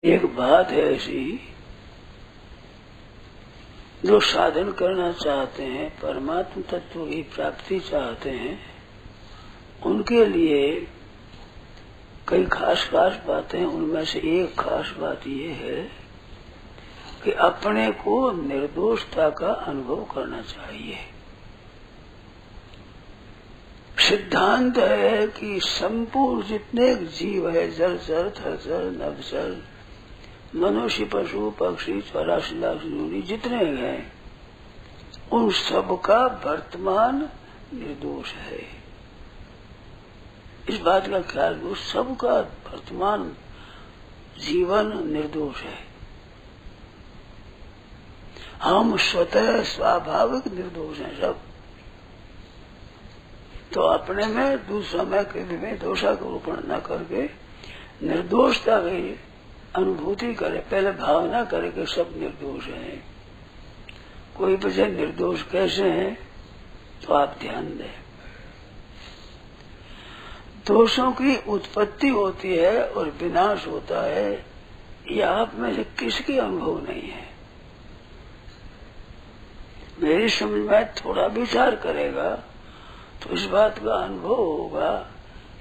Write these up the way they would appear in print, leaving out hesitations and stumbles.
एक बात है ऐसी, जो साधन करना चाहते हैं, परमात्मा तत्व की प्राप्ति चाहते हैं, उनके लिए कई खास खास बातें। उनमें से एक खास बात ये है कि अपने को निर्दोषता का अनुभव करना चाहिए। सिद्धांत है कि संपूर्ण जितने जीव है, जलचर, थलचर, नभचर, मनुष्य, पशु, पक्षी, 84 लाख योनि जितने हैं, उन सबका वर्तमान निर्दोष है। इस बात का ख्याल लो, सबका वर्तमान जीवन निर्दोष है। हम स्वतः स्वाभाविक निर्दोष हैं सब। तो अपने में दूसरा में कभी में दोषारोपण न करके निर्दोषता की अनुभूति करे, पहले भावना करे कि सब निर्दोष हैं। कोई वजह निर्दोष कैसे हैं तो आप ध्यान दें। दोषों की उत्पत्ति होती है और विनाश होता है, ये आप में से किसकी अनुभव नहीं है। मेरी समझ में थोड़ा विचार करेगा तो इस बात का अनुभव होगा,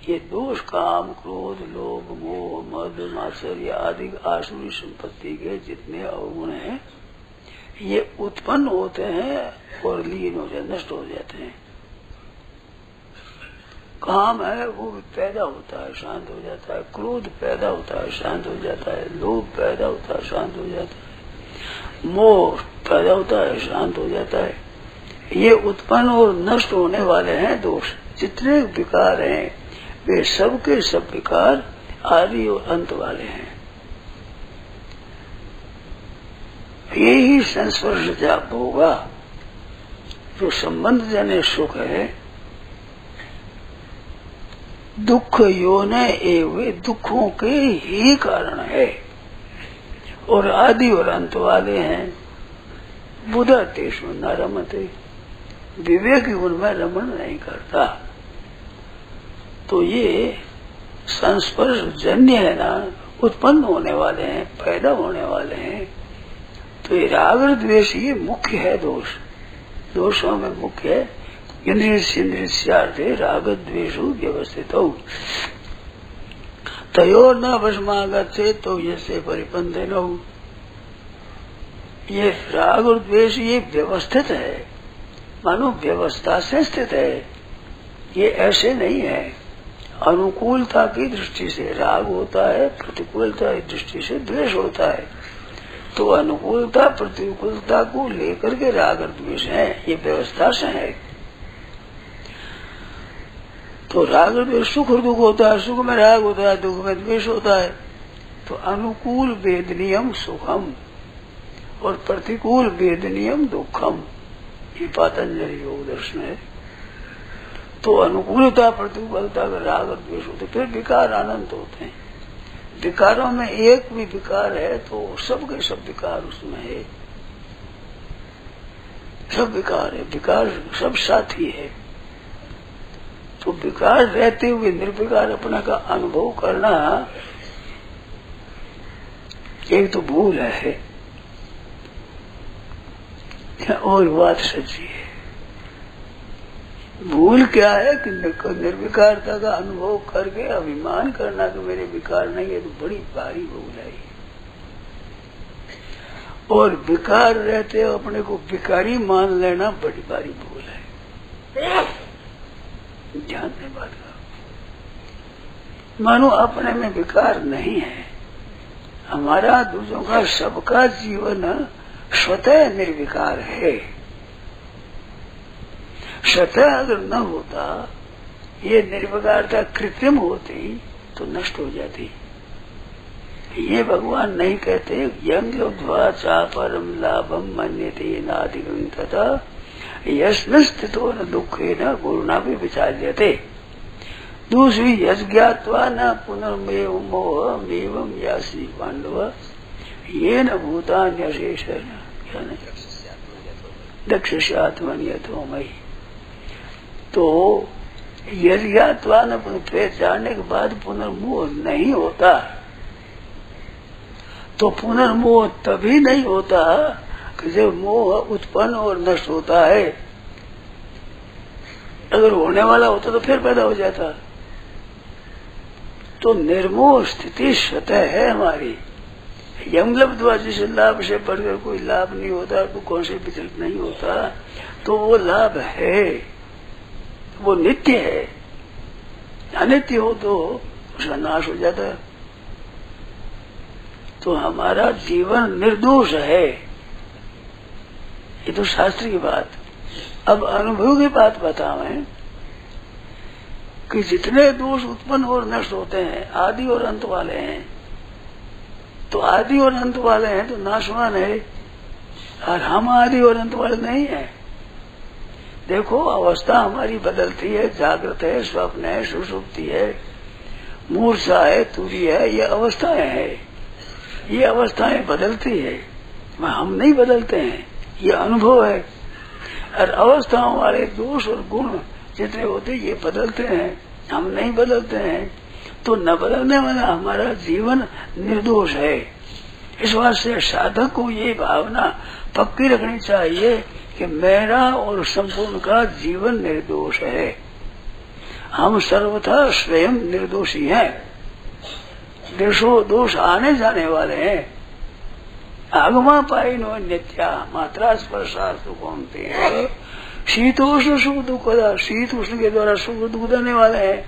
ये दोष काम, क्रोध, लोभ, मोह, मद, मात्सर्य आदि आसुरी संपत्ति के जितने अवगुण हैं, ये उत्पन्न होते हैं और लीन हो जाते, नष्ट हो जाते हैं। काम है वो पैदा होता है, शांत हो जाता है। क्रोध पैदा होता है, शांत हो जाता है। लोभ पैदा होता है, शांत हो जाता है। मोह पैदा होता है, शांत हो जाता है। ये उत्पन्न और नष्ट होने वाले हैं दोष। जितने विकार हैं वे सब के सब विकार आदि और अंत वाले हैं। यही संस्पर्श जाप होगा। जो संबंध जने सुख है, दुख योने एवं दुखों के ही कारण है और आदि और अंत वाले हैं। बुधा तेषु न रमते, विवेक उनमें रमण नहीं करता। तो ये संस्पर्श जन्य है ना, उत्पन्न होने वाले हैं, पैदा होने वाले हैं। तो ये राग द्वेष ये मुख्य है दोष। दोषों में मुख्य है इंद्रियार्थे राग द्वेषु व्यवस्थित हो तयोर न वशमागत से तो ये परिपंदे न हो। ये राग और द्वेष ये व्यवस्थित है, मानो व्यवस्था से स्थित है। ये ऐसे नहीं है। अनुकूलता की दृष्टि से राग होता है, प्रतिकूलता की दृष्टि से द्वेष होता है। तो अनुकूलता प्रतिकूलता को लेकर के राग और द्वेष है, ये व्यवस्था से है। तो राग और द्वेष, सुख और दुख होता है, सुख में राग होता है, दुख में द्वेष होता है। तो अनुकूल वेदनीयम सुखम और प्रतिकूल वेदनीयम दुखम, ये पतंजलि योग दर्शन है। तो अनुकूलता प्रतिकूलता का राग और द्वेष होते, फिर विकार अनंत होते हैं। विकारों में एक भी विकार है तो सबके सब विकार उसमें है। सब विकार है, विकार सब साथी है। तो विकार रहते हुए निर्विकार अपना का अनुभव करना एक तो भूल है और बात सच्ची है। भूल क्या है कि निर्विकारता का अनुभव करके अभिमान करना कि मेरे विकार नहीं है, तो बड़ी भारी भूल है। और विकार रहते अपने को विकारी मान लेना बड़ी भारी भूल है। ध्यान दें बात का। मानो अपने में विकार नहीं है। हमारा दूसरों का सबका जीवन स्वतः निर्विकार है। स्वतः अगर न होता, ये निर्विकारता कृत्रिम होती तो नष्ट हो जाती। ये भगवान नहीं कहते यम लब्ध्वा चा परम लाभम मन्यते नाधिगम तथा यस्मिन् स्थितो न दुखे न गुरुणा भी विचार्यते। दूसरी यज्ञात्वा न पुनर्मेव मोहमेवं यासी पांडव ये न भूतान्यशेष दक्षस्यात्मन्यतो मयि। तो यज्ञात्वा न फिर जानने के बाद पुनर्मोह नहीं होता। तो पुनर्मोह तभी नहीं होता कि जब मोह उत्पन्न और नष्ट होता है। अगर होने वाला होता तो फिर पैदा हो जाता। तो निर्मोह स्थिति स्वतः है हमारी। यमलब्ध्वा जिस लाभ से बढ़कर कोई लाभ नहीं होता, तो कौन से विचलित नहीं होता, तो वो लाभ है, वो नित्य है। अनित्य हो तो उसका नाश हो जाता है। तो हमारा जीवन निर्दोष है, ये तो शास्त्र की बात। अब अनुभव की बात बतावें कि जितने दोष उत्पन्न और नष्ट होते हैं आदि और अंत वाले हैं, तो आदि और अंत वाले हैं तो नाशवान है, और हम आदि और अंत वाले नहीं है। देखो अवस्था हमारी बदलती है, जागृत है, स्वप्न है, सुषुप्ति है, मूर्छा है, तुरीय है, ये अवस्थाएं हैं। ये अवस्थाएं बदलती है, हम नहीं बदलते हैं, ये अनुभव है। और अवस्थाओं वाले दोष और गुण जितने होते ये बदलते हैं, हम नहीं बदलते हैं। तो न बदलने वाला हमारा जीवन निर्दोष है। इस वास्ते साधक को ये भावना पक्की रखनी चाहिए कि मेरा और संपूर्ण का जीवन निर्दोष है। हम सर्वथा स्वयं निर्दोषी हैं। दोष आने जाने वाले हैं। आगमा पाई नो नित्या मात्रा स्पर्शास्तु कौनते हैं। शीतोष्ण सुख दुख, शीत उष्ण के द्वारा सुख दुख देने वाले हैं,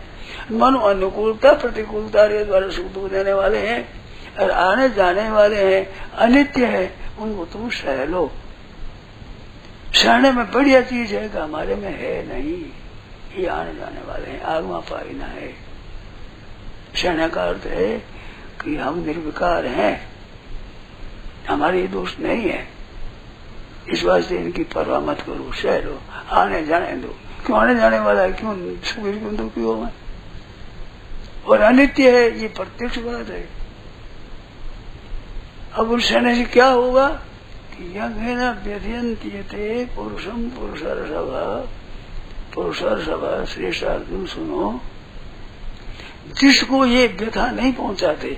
मन अनुकूलता प्रतिकूलता के द्वारा सुख दुख देने वाले हैं, और आने जाने वाले हैं, अनित्य है, उनको तुम सह लो। सहने में बढ़िया चीज है कि हमारे में है नहीं, ये आने जाने वाले हैं, आगमा पाई ना है। सहने का अर्थ है कि हम निर्विकार हैं, हमारे दोष नहीं है। इस वास्ते इनकी परवाह मत करो, सह लो, आने जाने दो। क्यों आने जाने वाला है, क्यों सुखी क्यों दुखी हो मैं, और अनित्य है, ये प्रत्यक्ष बात है। अब उस सहने से क्या होगा कि यज्ञ व्यध्यंत्यते पुरुषम पुरुषर्षभ श्रेष्ठ अर्जुन सुनो, जिसको ये व्यथा नहीं पहुंचाते,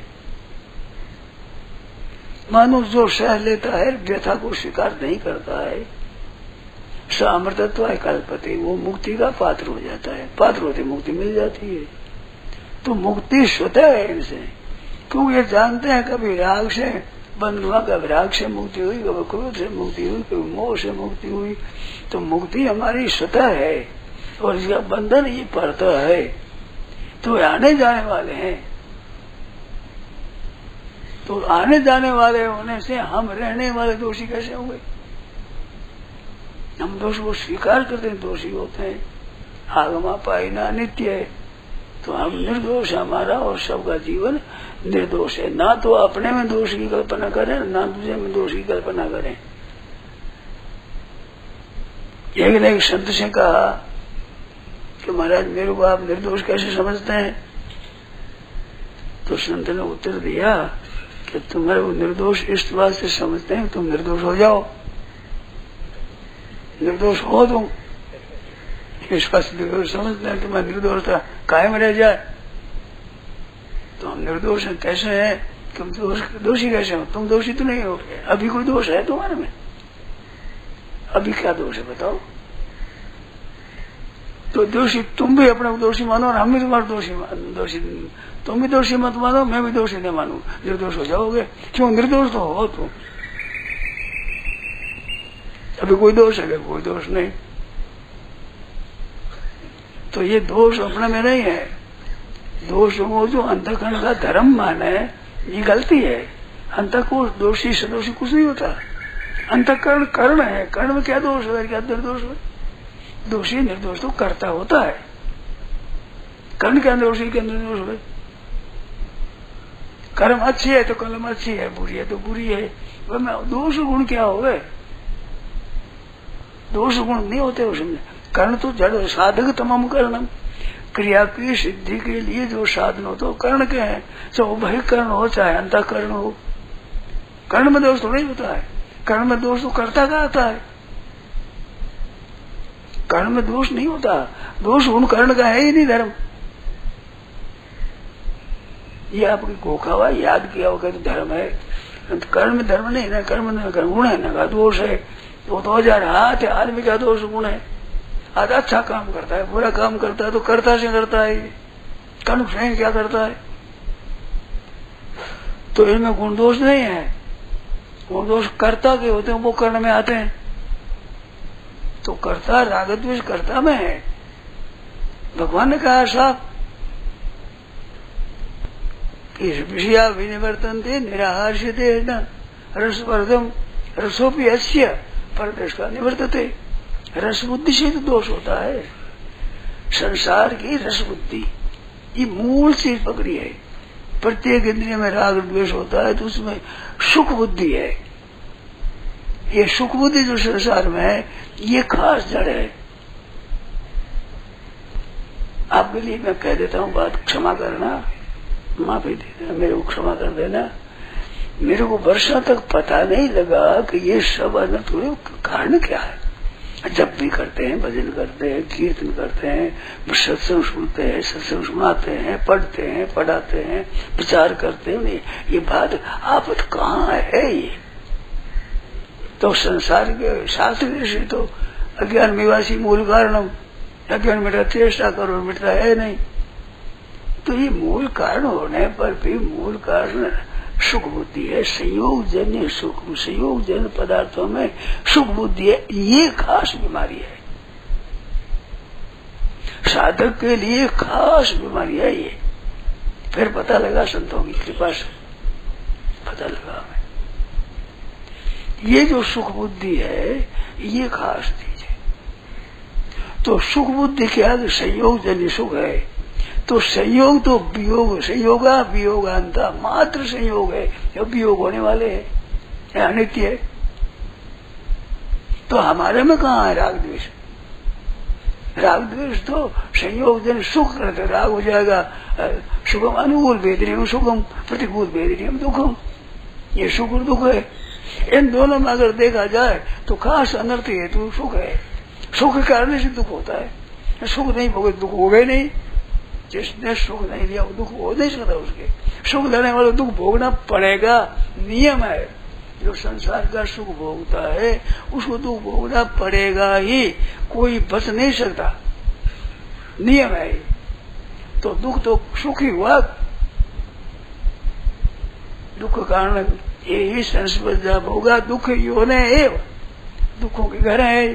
मानो जो सह लेता है व्यथा को स्वीकार नहीं करता है, सामर्थ्यत्व कल्पते, वो मुक्ति का पात्र हो जाता है। पात्र होते मुक्ति मिल जाती है। तो मुक्ति स्वतः है इनसे, क्योंकि ये जानते हैं कभी राग से बंद हुआ, कभी राग से मुक्ति हुई, कभी क्रोध से मुक्ति हुई, कभी मोह से मुक्ति हुई। तो मुक्ति हमारी स्वतः है और इसका बंधन ये पड़ता है। तो आने जाने वाले हैं, तो आने जाने वाले होने से हम रहने वाले दोषी कैसे होंगे? हम दोष को स्वीकार करते हैं, दोषी होते हैं। आगमा पाइना नित्य है, तो हम निर्दोष, हमारा और सबका जीवन निर्दोष है। ना तो अपने में दोष की कल्पना करें, ना दूसरे में दोष की कल्पना करें। एक ने एक संत से कहा कि महाराज मेरे को आप निर्दोष कैसे समझते हैं? तो संत ने उत्तर दिया कि तुम्हारे वो निर्दोष इस बात से समझते हैं तुम निर्दोष हो जाओ, निर्दोष हो तुम, इस बात से निर्दोष समझते हैं तुम्हारी निर्दोषता कायम रह जाए। तो हम निर्दोष हैं, कैसे हैं? तुम दोषी कैसे हो? तुम दोषी तो नहीं हो। अभी कोई दोष है तुम्हारे में? अभी क्या दोष है बताओ? तो दोषी तुम भी अपने दोषी मानो और हम भी तुम्हारे दोषी, तुम भी दोषी मत मानो, मैं भी दोषी नहीं मानू, निर्दोष हो जाओगे। क्यों? निर्दोष तो हो तुम। अभी कोई दोष है, कोई दोष नहीं। तो ये दोष अपने में नहीं है। दोष वो जो अंतःकरण का धर्म माने, ये गलती है। अंतःकोश दोषी सदोषी कुछ नहीं होता। अंतःकरण कर्ण है, कर्ण में क्या दोष है, क्या निर्दोष है? दोषी निर्दोष तो करता होता है। कर्ण के अंदर दोषी के अंदर निर्दोष है। कर्म अच्छी है तो कलम अच्छी है, बुरी है तो बुरी है। दोष गुण क्या हो गए? दोष गुण नहीं होते उसमें। कर्ण तो जड़ साधक तमाम कर्णम, क्रिया की सिद्धि के लिए जो साधन हो तो कर्ण के हैं, चाहे उभय कर्ण हो चाहे अंतःकरण हो। कर्ण में दोष थोड़ा ही होता है। कर्ण में दोष तो कर्ता का आता है, कर्ण में दोष नहीं होता। दोष गुण कर्ण का है ही नहीं धर्म। ये आपकी खोखा हुआ याद किया होगा तो धर्म है, कर्म में धर्म नहीं ना, कर्म में गुण है ना, दोष है। वो 2000 हाथ है, आदमी का दोष गुण है। आज अच्छा काम करता है, बुरा काम करता है तो कर्ता से करता है, कर्म से क्या करता है। तो इनमें गुण दोष नहीं है, गुण दोष कर्ता के होते हैं, वो कर्ण में आते हैं। तो कर्ता राग द्वेष कर्ता में है। भगवान ने कहा साफ, विषया विनिवर्तन थे निराहार्षिते रसवर्धम रसोपी अस्य परदृष्टा निवर्तते। रस बुद्धि से तो दोष होता है। संसार की रस बुद्धि ये मूल चीज पकड़ी है। प्रत्येक इंद्रिय में राग द्वेष होता है तो उसमें सुख बुद्धि है। ये सुख बुद्धि जो संसार में है ये खास जड़ है। आपके लिए मैं कह देता हूँ बात, क्षमा करना, माफी दे देना, मेरे को क्षमा कर देना। मेरे को वर्षों तक पता नहीं लगा कि ये सब अनर्थ हुए कारण क्या है। जब भी करते हैं, भजन करते हैं, कीर्तन करते हैं, सत्संग सुनते हैं, सत्संग सुनाते हैं, पढ़ते हैं, पढ़ाते हैं, विचार करते हैं, नहीं ये बात आफत कहाँ है। ये तो संसार के शास्त्र से तो अज्ञान निवासी मूल कारणम, अज्ञान मिटा चेष्टा करो, मिटता है नहीं। तो ये मूल कारण होने पर भी मूल कारण सुख बुद्धि है। संयोग जन्य सुख, संयोग जन्य पदार्थों में सुख बुद्धि है, ये खास बीमारी है। साधक के लिए खास बीमारी है ये। फिर पता लगा संतों की कृपा से पता लगा हमें, ये जो सुख बुद्धि है ये खास चीज है। तो सुख बुद्धि के आगे संयोग जन्य सुख है। तो संयोग तो वियोग, संयोगा वियोगांता मात्र संयोग है, जो वियोग होने वाले है, अनित्य है। तो हमारे में कहाँ है राग द्वेष। राग द्वेष तो संयोग जन सुख करते, राग हो जाएगा सुखम अनुकूल वेदनीयम सुखम, प्रतिकूल वेदनीयम दुखम, ये सुख और दुख है। इन दोनों में अगर देखा जाए तो खास अनर्थ हेतु सुख है। सुख के कारण से दुख होता है। सुख नहीं भोगे दुख हो गए नहीं। जिसने सुख नहीं लिया वो दुख हो नहीं सकता। उसके सुख लेने वाले दुख भोगना पड़ेगा, नियम है। जो संसार का सुख भोगता है उसको दुख भोगना पड़ेगा ही, कोई बच नहीं सकता, नियम है। तो दुख तो सुख ही हुआ। दुख कारण यही संस्पर्धा होगा, दुख योने एव, दुखों के घर है।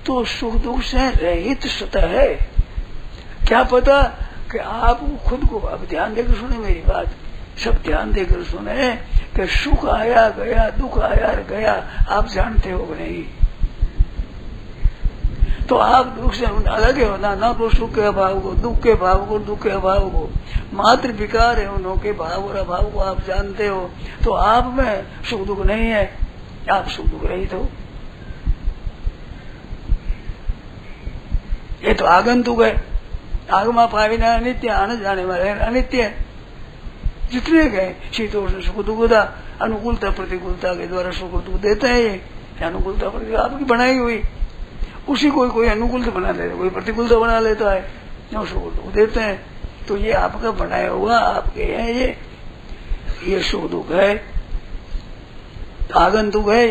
तो सुख दुख से रहित सतह है। क्या पता कि आप खुद को, अब ध्यान देकर सुने मेरी बात, सब ध्यान देकर सुने कि सुख आया गया, दुख आया गया, आप जानते हो नहीं। तो आप दुख से अलग हो ना तो सुख के अभाव को, दुख के भाव को, दुख के अभाव को, मात्र विकार है उन्हों के भाव और अभाव को आप जानते हो। तो आप में सुख दुख नहीं है, आप सुख दुख रहित हो। ये तो आगंतुक है। आगमा पाविना अनित्य, आने जाने वाले अनित्य है। जितने गए शीतोष्ण सुख दुखदा, अनुकूलता प्रतिकूलता के द्वारा सुख दुख देते हैं। ये अनुकूलता प्रतिकूलता आपकी बनाई हुई, उसी कोई अनुकूलता बना लेता है, कोई प्रतिकूलता बना लेता है, जो सुख दुख देते हैं। तो ये आपका बनाया हुआ आपके है। ये सुख दुख है, आगंतुक है।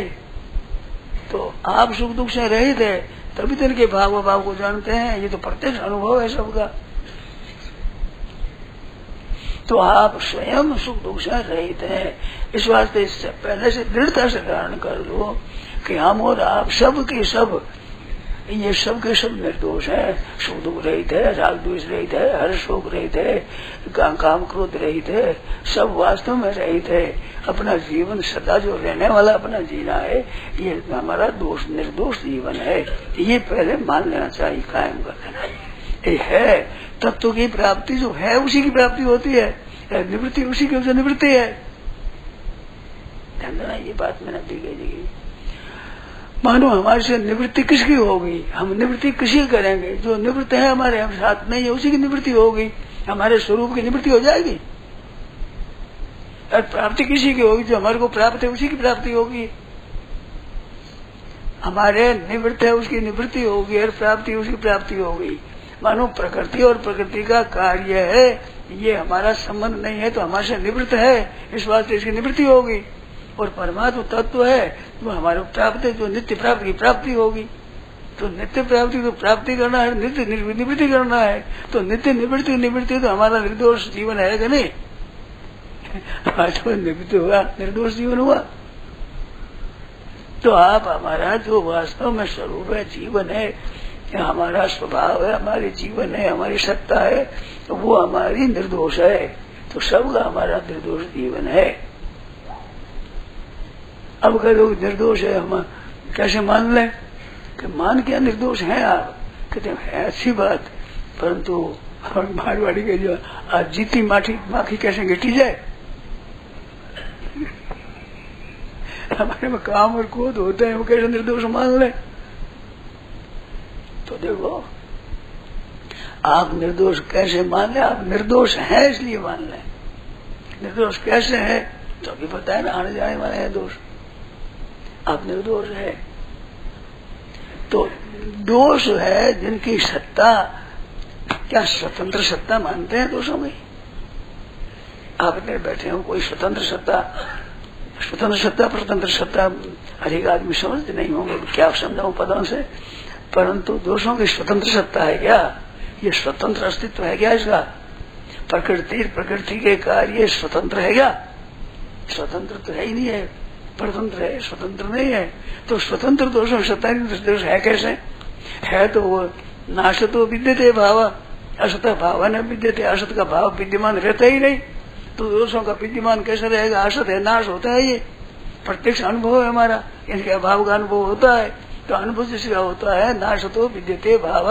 तो आप सुख दुख से रहित है, तभी तो इनके भाव अभाव को जानते हैं। ये तो प्रत्यक्ष अनुभव है सबका। तो आप स्वयं सुख दुख से रहित हैं। इस वास्ते इससे पहले से दृढ़ता से ग्रहण कर लो कि हम और आप सब के सब, ये सब के सब निर्दोष है, सुख दुख रहित है, राग द्वेष रहित है, हर्ष शोक रहित है, काम क्रोध रहित है, सब वास्तव में रहित है। अपना जीवन सदा जो रहने वाला अपना जीना है, ये हमारा दोष निर्दोष जीवन है। ये पहले मान लेना चाहिए, कायम कर लेना चाहिए। ये है तत्व की प्राप्ति, जो है उसी की प्राप्ति होती है, निवृत्ति उसी की वजह निवृत्ति है। ध्यान देना, ये बात मैंने भी कही। मानो हमारे से निवृत्ति किसकी होगी, हम निवृत्ति किसी करेंगे। जो निवृत्त है हमारे हम साथ नहीं है, उसी की निवृत्ति होगी, हमारे स्वरूप की निवृत्ति हो जाएगी। और प्राप्ति किसी की होगी, जो हमारे को प्राप्त है उसी की प्राप्ति होगी। हमारे निवृत्त है उसकी निवृत्ति होगी और प्राप्ति उसकी प्राप्ति होगी। मानो प्रकृति और प्रकृति का कार्य है ये हमारा संबंध नहीं है तो हमारे से निवृत्त है, इस बात से इसकी निवृत्ति होगी। और परमात्मा तत्व है वो हमारे प्राप्त है, जो नित्य प्राप्ति की प्राप्ति होगी। तो नित्य प्राप्ति को प्राप्ति करना है, नित्य निवृत्ति करना है। तो नित्य निवृत्ति तो हमारा निर्दोष जीवन है कि नहीं? आज तो निवृत्ति हुआ, निर्दोष जीवन हुआ। तो आप हमारा जो वास्तव में स्वरूप है, जीवन है, हमारा स्वभाव है, हमारी जीवन है, हमारी सत्ता है, तो वो हमारी निर्दोष है। तो सबका हमारा निर्दोष जीवन है। अब अगर लोग निर्दोष है, हम कैसे मान लें कि मान क्या निर्दोष है आप? कहते हैं अच्छी बात, परंतु मारवाड़ी के जो आज जीती माखी कैसे गिटी जाए? हमारे में काम और क्रोध होते हैं, वो कैसे निर्दोष मान ले? तो देखो आप निर्दोष कैसे मान ले? आप निर्दोष हैं इसलिए मान ले। निर्दोष कैसे है तो अभी पता है ना, आने जाने वाले हैं दोष। आप निर्दोष है तो दोष है जिनकी सत्ता, क्या स्वतंत्र सत्ता मानते हैं दोषों में? आप इतने बैठे हो, कोई स्वतंत्र सत्ता परतंत्र सत्ता अधिक आदमी समझते नहीं होंगे, क्या समझाऊं पदों से। परंतु दोषों की स्वतंत्र सत्ता है क्या? ये स्वतंत्र अस्तित्व है क्या इसका? प्रकृति के कार्य स्वतंत्र है क्या? स्वतंत्र तो है ही नहीं है, परतंत्र है, स्वतंत्र नहीं है। तो स्वतंत्र दोषों सत्ता दोष है कैसे? है तो वो नाशतो विद्यते भाव, असत भाव न विद्यते। असत का भाव विद्यमान रहता ही नहीं, तो दोषों का विद्यमान कैसे रहेगा? असत है, नाश होता है, ये प्रत्यक्ष अनुभव है हमारा, इनके अभाव का अनुभव होता है। तो अनुभव जिसका होता है, नाशतो विद्यते भाव,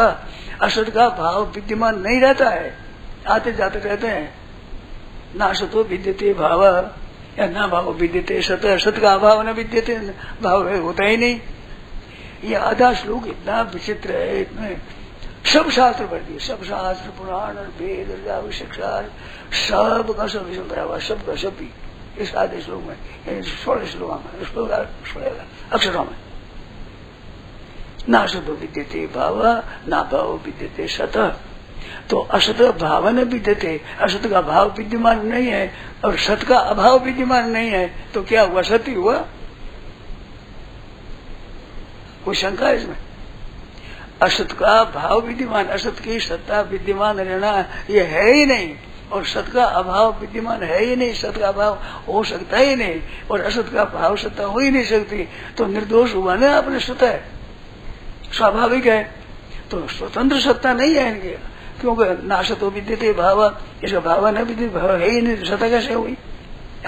असत का भाव विद्यमान नहीं रहता है, आते जाते रहते हैं। नाशतो विद्यते भाव या ना भाव विद्यते सत, सत का अभाव न विद्यते, भाव होता ही नहीं। ये आधा श्लोक इतना विचित्र है, इतने सब शास्त्र पढ़ दिए, सब शास्त्र पुराण वेद शिक्षा सब का सब विषय भरा हुआ, सब का सब भी इस आधे श्लोक में, 16 श्लोक में, 16 अक्षरों में। ना असत विद्यते भाव ना भाव विद्यते सत। तो असत भाव न विद्यते, असत का भाव विद्यमान नहीं है और सत का अभाव विद्यमान नहीं है, तो क्या हुआ? सत्य हुआ? कोई शंका है इसमें? असत का भाव विद्यमान, असत की सत्ता विद्यमान रहना ये है ही नहीं, और सत का अभाव विद्यमान है ही नहीं, सत का अभाव हो सकता ही नहीं, और असत का भाव सत्ता हो ही नहीं सकती। तो निर्दोष हुआ ना आपने स्वतः, स्वाभाविक है। तो स्वतंत्र सत्ता नहीं है इनके, क्योंकि नाशतो विद्यते भाव, इसका भाव न विद्यते भाव है ही नहीं, सत्ता कैसे हुई?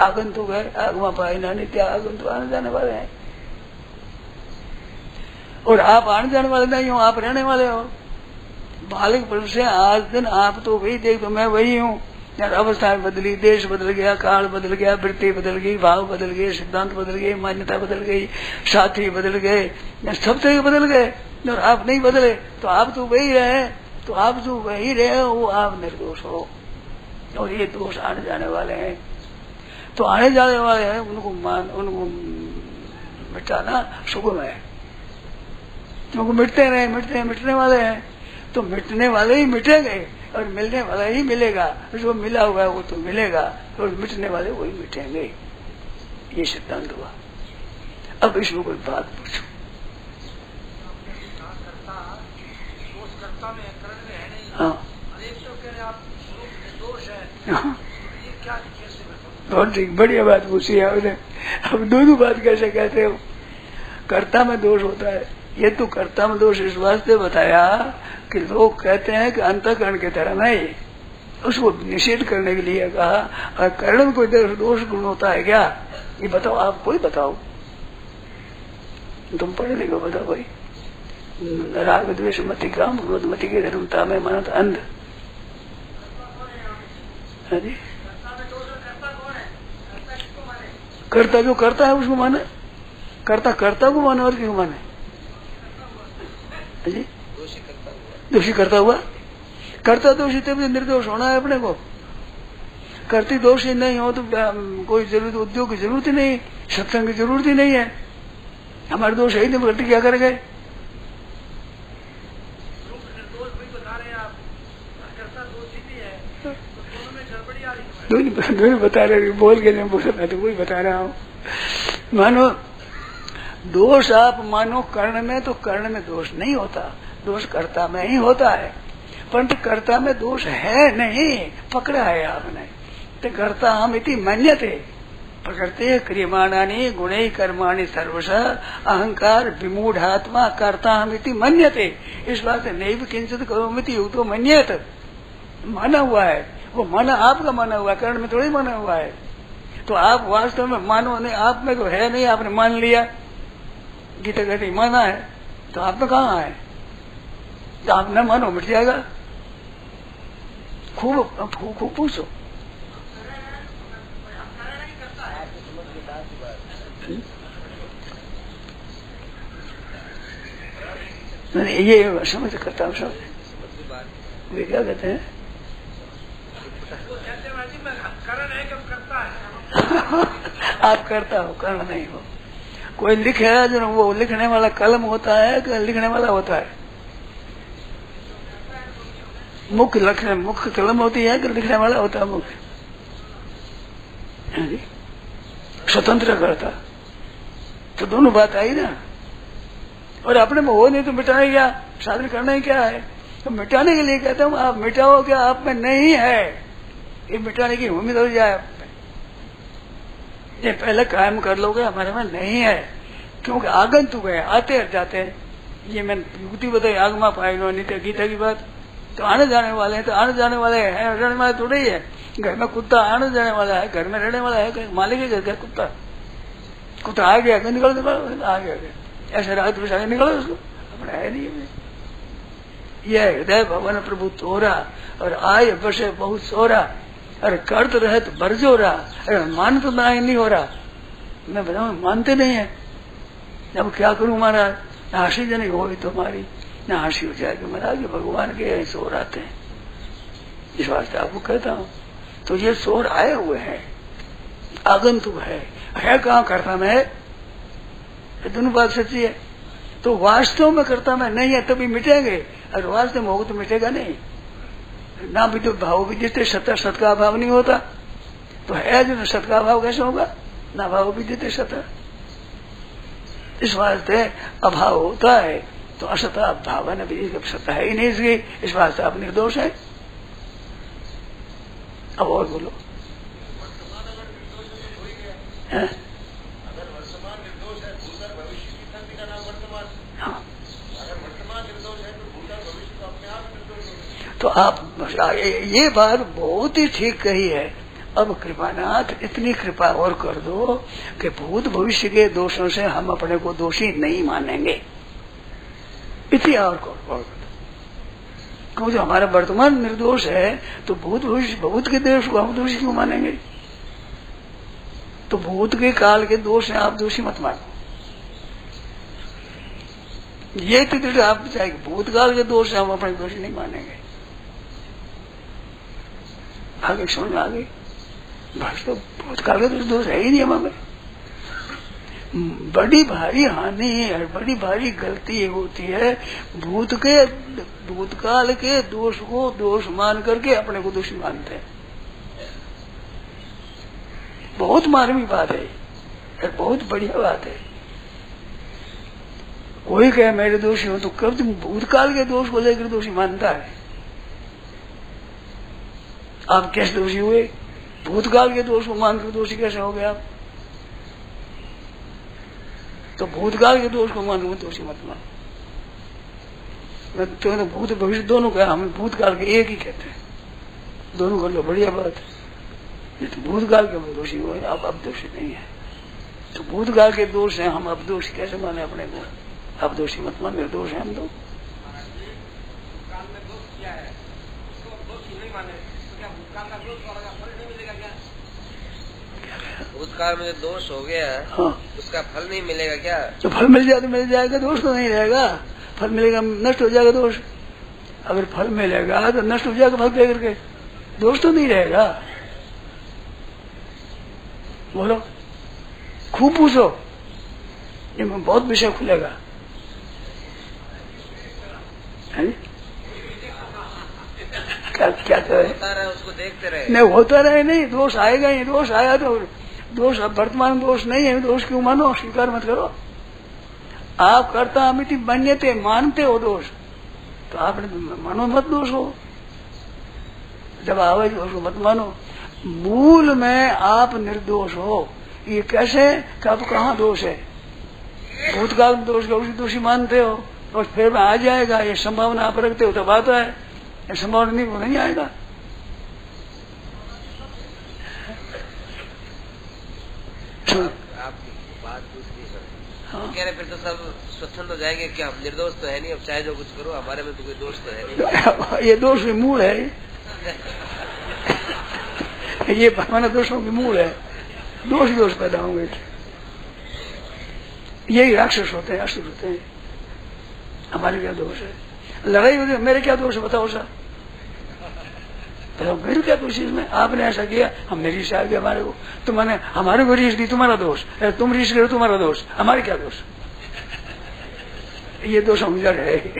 आगंतुक है, आगमा पाई ना नित्य आगंतुक, आने जाने वाले हैं। और आप आने जाने वाले नहीं हो, आप रहने वाले हो। बालिक पुरुष से आज दिन आप तो वही देख, तो मैं वही हूँ। अवस्था बदली, देश बदल गया, काल बदल गया, वृत्ति बदल गई, भाव बदल गए, सिद्धांत बदल गए, मान्यता बदल गई, साथी बदल गए, सब तरह बदल गए, और आप नहीं बदले। तो आप तो वही रहे, तो आप जो वही रहे वो आप निर्दोष हो। और ये दोष आने जाने वाले हैं, तो आने जाने वाले हैं, उनको मिटाना सुगम है, क्योंकि मिटने वाले हैं। तो मिटने वाले ही मिटेंगे और मिलने वाला ही मिलेगा, जो मिला हुआ है वो तो मिलेगा, और मिटने वाले वही मिटेंगे। ये सिद्धांत हुआ। अब इसमें कोई बात पूछो। हाँ, बहुत ठीक, बढ़िया बात पूछी है आपने। अब दोनों बात कैसे कहते हो? कर्ता में दोष होता है, ये तो कर्ता में दोष इस वास्ते बताया कि लोग कहते हैं कि अंतःकरण की तरह नहीं, उसको निषेध करने के लिए कहा। और कर्ण में कोई दोष गुण होता है क्या? ये बताओ, आप कोई बताओ, तुम पढ़े लिखो, बताओ भाई। राग द्वेष मति काम क्रोध मति के धर्मता में मनत अंध। कर्ता जो करता है उसको माने, कर्ता को माने, और क्यों माने? जी, दोषी करता हुआ, कर्ता दोषी तभी निर्दोष होना है अपने को। करती दोषी नहीं हो तो कोई जरूरत, उद्योग की जरूरत ही नहीं, सत्संग की जरूरत ही नहीं है। हमारे दोष है ही नहीं, करती क्या कर गए? दोनों बता रहे, बोल के नहीं बोला, मैं तो वही बता रहा हूँ। मानो दोष आप मानो कर्ण में, तो कर्ण में दोष नहीं होता, दोष कर्ता में ही होता है। परंतु कर्ता में दोष है नहीं, पकड़ा है आपने। तो कर्ता हम इति मन्यते, प्रकृति क्रियमाणानि गुणै कर्माणि सर्वशः अहंकार विमूढ़ात्मा कर्ता हम इति मन्यते। इस बात से नैव किंचित करोमीति युक्तो मन्येत, माना हुआ है। वो माना आपका माना हुआ है, कर्ण में थोड़ी माना हुआ है। तो आप वास्तव में मानो नहीं, आप में तो है नहीं, आपने मान लिया, गीता कहती माना है, तो आप में कहाँ है? तो आप न मानो मिट जाएगा। खूब पूछो। ये समझ करता हूँ सब। वे क्या कहते हैं? आप करता हो, कर्ण नहीं हो। कोई लिखे है जो वो लिखने वाला कलम होता है कि लिखने वाला होता है? मुख्य कलम होती है कि लिखने वाला होता है मुख्य? स्वतंत्र करता, तो दोनों बात आई ना। और अपने में हो नहीं तो मिटाने क्या, साधन करना ही क्या है? तो मिटाने के लिए कहता हूँ, आप मिटाओ क्या आप में नहीं है, ये मिटाने की उम्मीद हो जाए आप में। ये पहले कायम कर लोगे, हमारे में नहीं है, क्योंकि आगंतुक है, आते जाते हैं। ये मैंने युक्ति बताई, आगमा पाएगा नित्य गीता की बात। तो आने जाने वाले हैं, तो आने जाने वाले हैं, रहने वाले थोड़े ही है। घर में कुत्ता आने जाने वाला है, घर में रहने वाला है, मालिक है घर का कुत्ता। कुत्ता आ गया निकल आ गया, ऐसे रात में आगे निकलो उसको, अपना है नहीं। यह हृदय भवन प्रभु तोरा, और आय बसे बहुत सोरा, अरे कर्त रहे तो बरजो रहा, अरे मान तो नहीं हो रहा। मैं बताऊं मानते नहीं है, अब क्या करूं महाराज, न हंसी जन हो तुम्हारी, न हंसी हो जाएगी महाराज, भगवान के शोर आते हैं। इस वास्ते आपको कहता हूँ, तो ये शोर आए हुए हैं, आगंतुक है कहाँ करता में है, दोनों बात सच्ची है। तो वास्तव में करता में नहीं है तभी मिटेंगे, और वास्तव में होगा तो मिटेगा नहीं। ना भी तो भाव भी देते सत का अभाव नहीं होता, तो है जो सत का अभाव कैसे होगा, ना भाव भी देते सत। इस वास्ते अभाव होता है तो असता भावना भी सत्ता है ही नहीं इसकी, इस वास्ते आप निर्दोष है। अब और बोलो। है? तो आप ये बात बहुत ही ठीक कही है। अब कृपानाथ इतनी कृपा और कर दो कि भूत भविष्य के दोषों से हम अपने को दोषी नहीं मानेंगे, इतनी और क्योंकि हमारा वर्तमान निर्दोष है, तो भूत भविष्य भूत के दोष को हम दोषी क्यों मानेंगे? तो भूत के काल के दोष है, आप दोषी मत मानो। ये तो आप चाहिए, भूतकाल के दोष है हम अपने दोषी नहीं मानेंगे। आगे समझ में आ गई? बस तो भूतकाल के दोष है ही नहीं हमें। बड़ी भारी हानि है, बड़ी भारी गलती होती है भूतकाल के दोष को दोष मान करके अपने को दोषी मानते हैं। बहुत मार्मिक बात है, बहुत बढ़िया बात है। कोई कहे मेरे दोषी हो, तो कब तुम भूतकाल के दोष को लेकर दोषी मानता है? आप कैसे दोषी हुए? भूतकाल के दोष को मानकर दोषी कैसे हो गए आप? तो भूतकाल के दोष को मानकर दोषी मत मानो। मैं तो भूत भविष्य दोनों का, हम भूतकाल के एक ही कहते हैं, दोनों कर लो, बढ़िया बात है। तो भूतकाल के हम दोषी हुए, आप अब दोषी नहीं है। तो भूतकाल के दोष है, हम अब दोषी कैसे माने अपने को? आप दोषी मत मान, निर्दोष है हम तो। भूतकाल में जो दोष हो गया है, हाँ, उसका फल नहीं मिलेगा क्या? तो फल मिल जाए तो मिल जाएगा, दोष तो नहीं रहेगा। फल मिलेगा नष्ट हो जाएगा दोष। अगर फल मिलेगा तो नष्ट हो जाएगा फल दे करके, दोष तो नहीं रहेगा। बोलो, खूब पूछो, ये बहुत विषय खुलेगा। क्या करे, होता रहे उसको देखते रहे। नहीं होता रहे, नहीं दोष आएगा ही, दोष आया तो दोष वर्तमान दोष नहीं है, दोष क्यों मानो, स्वीकार मत करो। आप कर्ता अमिति मन्यते, मानते हो दोष, तो आपने मानो मत दोष हो, जब आवे दोष मत मानो। मूल में आप निर्दोष हो। ये कैसे कि आप कहाँ दोष है, भूतकाल में दोष का उसी दोषी मानते हो और फिर आ जाएगा, ये संभावना आप रखते हो तब आता है, ये संभावना नहीं, वो नहीं आएगा। आपकी बात दूसरी है। हाँ। कह रहे फिर तो सब स्वच्छंद हो जाएंगे कि हम निर्दोष तो है नहीं, अब चाहे जो कुछ करो हमारे में तो कोई दोष तो है नहीं। ये दोष भी मूल है, ये हमारे दोषों की मूल है, दोष पैदा होंगे, यही राक्षस होते हैं, असुर होते हैं। हमारे क्या दोष है, लड़ाई होती है, मेरे क्या दोष है बताओ सर, तो मेरे क्या दोष इसमें, आपने ऐसा किया हमने रीस आ गया हमारे को, तुमने हमारे को रीस दी, तुम्हारा दोष, तुम रीस करो तुम्हारा दोष, हमारे क्या दोष, ये दोष हम जड़ है।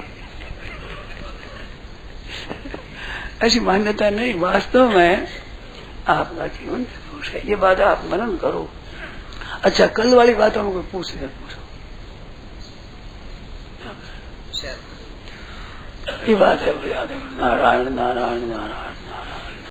ऐसी मान्यता नहीं, वास्तव में आपका जीवन दोष है, ये बात आप मनन करो। अच्छा कल वाली बातों में कोई पूछ ले, पूछो ये बात है, नारायण नारायण नारायण।